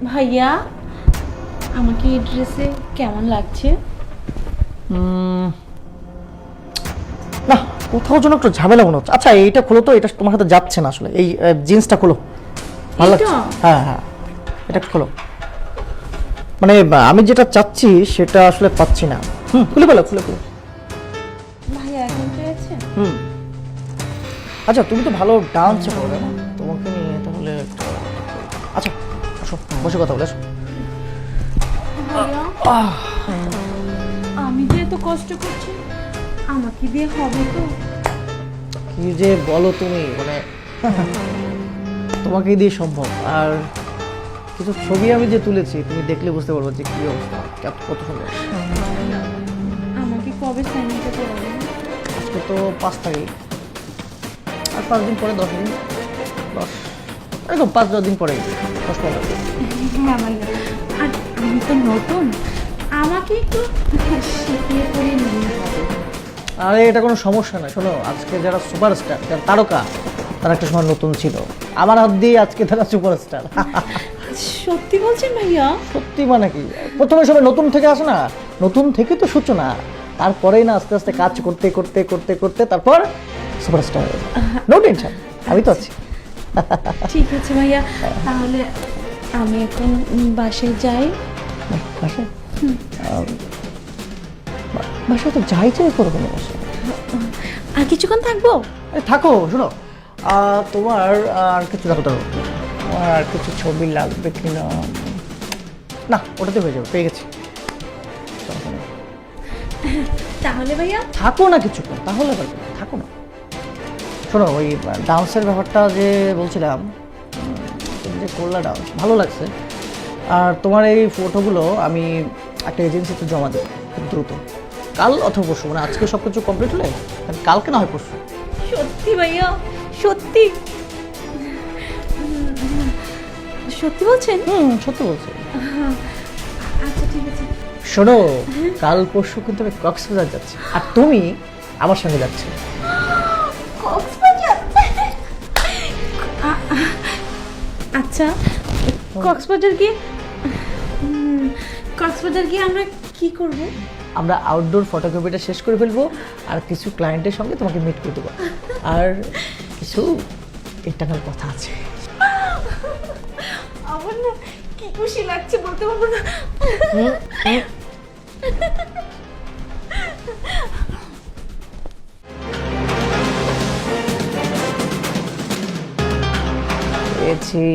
ভাইয়া আমাকে এই ড্রেসে কেমন লাগছে? না, কোথাও যেন একটু ঝামেলা মনে হচ্ছে। আচ্ছা এইটা খোলো তো, এটা তোমার হাতে যাচ্ছে না আসলে। এই জিন্সটা খোলো, ভালো লাগছে। হ্যাঁ হ্যাঁ, এটা খোলো। মানে আমি যেটা চাচ্ছি সেটা আসলে পাচ্ছি না। খুলে ফেলো, খুলে ফেলো। ভাইয়া এখন পেয়েছে? আচ্ছা তুমি তো ভালো ডান্স করো না, তোমাকে নিয়ে তাহলে আচ্ছা আসো, বসে কথা বলে আসো। ভাইয়া আমি যে এত কষ্ট করছি আমাকে দিয়ে হবে তো? কি যে বলো তুমি, মানে তোমাকে দিয়ে সম্ভব। আর কিছু ছবি আমি যে তুলেছি তুমি দেখলে বুঝতে পারবো যে কি অবস্থা, কত সুন্দর। আমাকে কবে সাইনটা করাবেন? আজকে তো 5 তারিখ, আর 5 দিন পরে 10 দিন, 10 এরকম 5-10 দিন পরে, 10-15 দিন। হ্যাঁ ভাইয়া, আর আমি তো নতুন, আমাকে একটু শিখিয়ে করে নিয়ে হবে। আরে এটা কোনো সমস্যা না। শোনো, আজকে যারা সুপারস্টার, যারা তারকা, তারা একটা সময় নতুন ছিল। আমার হাত দিয়ে আজকে তারা সুপারস্টার। সত্যি বলছেন ভাইয়া? সত্যি মানে কি, প্রথমে সবাই নতুন থেকে আসে না, নতুন থেকে তো সূচনা, তারপরেই না আস্তে আস্তে কাজ করতে করতে করতে করতে তারপর সুপারস্টার। নো টেনশন, আমি তো আছি। ঠিক আছে ভাইয়া, তাহলে আমি এখন বাসায় যাই। বাসায়? বাসায় তো যাই যাই করবো না বাসায়। আর কিছুক্ষণ থাকবো? আরে থাকো, শোনো তোমার আর কিছু দেখো তো, তোমার আর কিছু ছবি লাগবে কিনা। না, ওটাতে হয়ে যাবে, পেয়ে গেছি। তাহলে ভাইয়া থাকো না কিছুক্ষণ, তাহলে পারবে না, থাকো না। শোনো, ওই ডান্সের ব্যাপারটা যে বলছিলাম, তুমি যে করলা ডান্স ভালো লাগছে। আর তোমার এই ফটোগুলো আমি একটা এজেন্সিতে জমা দেবো খুব দ্রুত, কাল অথবা পরশু, মানে আজকে সব কিছু কমপ্লিট হলে কালকে না হয় পরশু। সত্যি ভাইয়া, সত্যি সত্যি বলছেন? সত্যি বলছি। আচ্ছা ঠিক আছে। শোনো, কাল পরশু কিন্তু আমি কক্সবাজার যাচ্ছি, আর তুমি আমার সঙ্গে যাচ্ছ। কক্সবাজার? আচ্ছা, কক্সবাজার গিয়ে কক্সবাজার গিয়ে আমরা কি করব? আমরা আউটডোর ফটোগ্রাফিটা শেষ করে ফেলবো, আর কিছু ক্লায়েন্টের সঙ্গে তোমাকে মিট করে দেবো, আর কিছু ইন্টারনাল কথা আছে। আমার না কি খুশি লাগছে বলতে পারবো না। পেয়েছি।